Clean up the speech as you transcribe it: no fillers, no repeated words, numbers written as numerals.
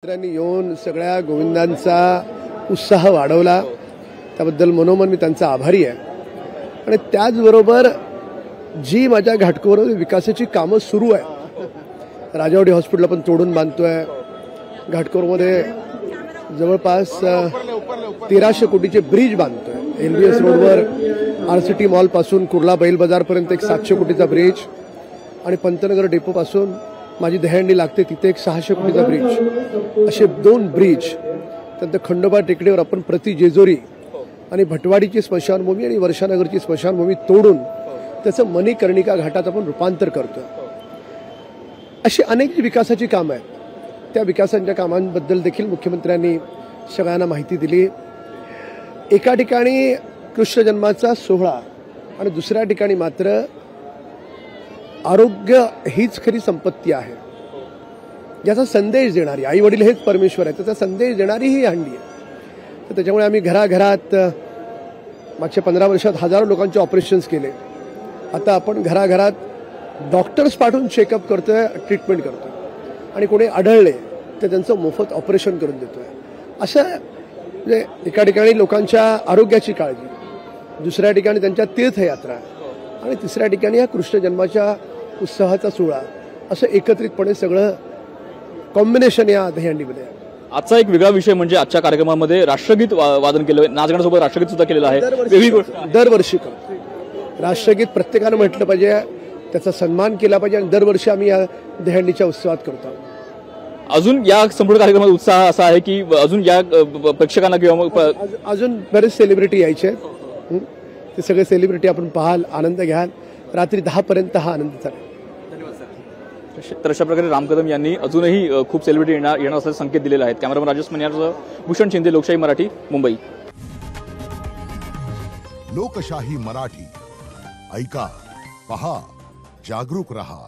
मित्रांनी येऊन सगळ्या गोविंदांचा उत्साह वाढवला, त्याबद्दल मनोमन मी त्यांचा आभारी आहे. आणि त्याचबरोबर जी माझ्या घाटकोपर विकासाची कामं सुरू आहे, राजावडी हॉस्पिटल आपण तोडून बांधतोय, घाटकोपरमध्ये जवळपास 1300 कोटीचे ब्रिज बांधतोय, LBS रोडवर RCT मॉल पासून कुर्ला बैल बाजारपर्यंत एक 700 कोटीचा ब्रिज, आणि पंतनगर डेपो पासून माझी दहीहंडी लागते तिथे एक 600 कोटीचा ब्रिज, असे 2 ब्रिज. त्यानंतर खंडोबा टेकडीवर आपण प्रति जेजोरी आणि भटवाडीची स्मशानभूमी आणि वर्षानगरची स्मशानभूमी तोडून त्याचं मणिकर्णिका घाटात आपण रूपांतर करतो. अशी अनेक विकासाची कामं आहेत. त्या विकासांच्या कामांबद्दल देखील मुख्यमंत्र्यांनी सगळ्यांना माहिती दिली. एका ठिकाणी कृष्ण जन्माचा सोहळा आणि दुसऱ्या ठिकाणी मात्र आरोग्य हीच खरी संपत्ती आहे, याचा संदेश देणारी, आई वडील हेच परमेश्वर आहे, त्याचा संदेश देणारी ही हंडी आहे. तर त्याच्यामुळे आम्ही घराघरात मागच्या 15 वर्षात हजारो लोकांचे ऑपरेशन्स केले. आता आपण घराघरात डॉक्टर्स पाठवून चेकअप करतोय, ट्रीटमेंट करतोय, आणि कोणी आढळले तर त्यांचं मोफत ऑपरेशन करून देतोय. असं म्हणजे एका ठिकाणी लोकांच्या आरोग्याची काळजी, दुसऱ्या ठिकाणी त्यांच्या तीर्थयात्रा, आणि तिसऱ्या ठिकाणी या कृष्ण जन्माच्या उत्साहाचा सोहळा, असं एकत्रितपणे सगळं कॉम्बिनेशन या दहीहंडीमध्ये आहे. आजचा एक वेगळा विषय म्हणजे आजच्या कार्यक्रमामध्ये राष्ट्रगीत वादन केलं, नाचगाण्यासोबत राष्ट्रगीत सुद्धा केलेलं आहे. दरवर्षी करतो राष्ट्रगीत, प्रत्येकानं म्हटलं पाहिजे, त्याचा सन्मान केला पाहिजे, आणि दरवर्षी आम्ही या दहीहंडीच्या उत्सवात करतो. अजून या संपूर्ण कार्यक्रमात उत्साह असा आहे की अजून या प्रेक्षकांना किंवा अजून बरेच सेलिब्रिटी यायचे आहेत. ते सगळे सेलिब्रिटी आपण पाहाल, आनंद घ्याल. रात्री 10 पर्यंत हा आनंद चालेल. तर अशा प्रकारे राम कदम यांनी अजूनही खूप सेलिब्रिटी येणार असल्याचे संकेत दिलेले आहेत. कॅमेरामन राजेश मन्यारसह भूषण शिंदे, लोकशाही मराठी, मुंबई. लोकशाही मराठी, ऐका, पहा, जागरूक रहा.